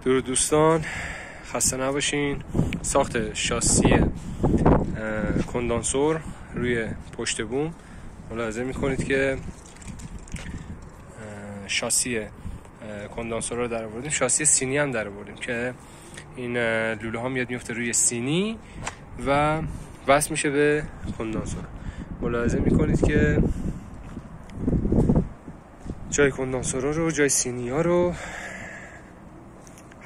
درود دوستان، خسته نباشین. ساخت شاسی کندانسور روی پشت بوم. ملاحظه میکنید که شاسی کندانسور رو در آوردیم، شاسی سینی هم در آوردیم که این لوله ها میفته روی سینی و وصل میشه به کندانسور. ملاحظه میکنید که جای کندانسور رو، جای سینی ها رو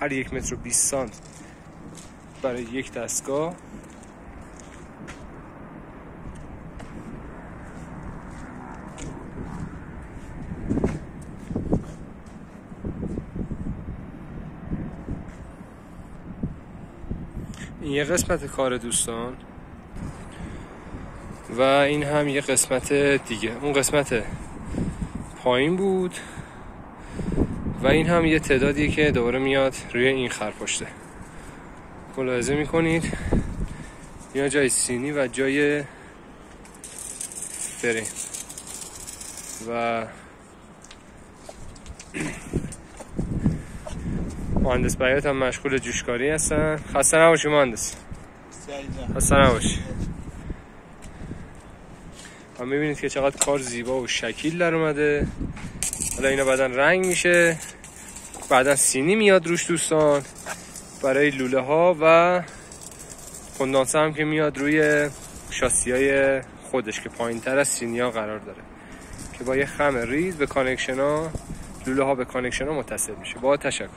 هر 1 متر و 20 سانت برای یک دستگاه این یه قسمت کار دوستان و این هم یه قسمت دیگه. اون قسمت پایین بود و این هم یه تعدادیه که دوباره میاد روی این خرپشته. ملاحظه میکنید یا جای سینی و جای فریم و مهندس بیات هم مشغول جوشکاری هستن. خسته نباشی مهندس. خسته نباشی. و میبینید که چقدر کار زیبا و شکیل در اومده. حالا اینا بعدن رنگ میشه، بعدن سینی میاد روش دوستان برای لوله ها و کندانسه هم که میاد روی شاسی های خودش که پایین تر از سینی ها قرار داره که با یه خم ریز به کانکشن ها، لوله ها به کانکشن ها متصل میشه. با تشکر.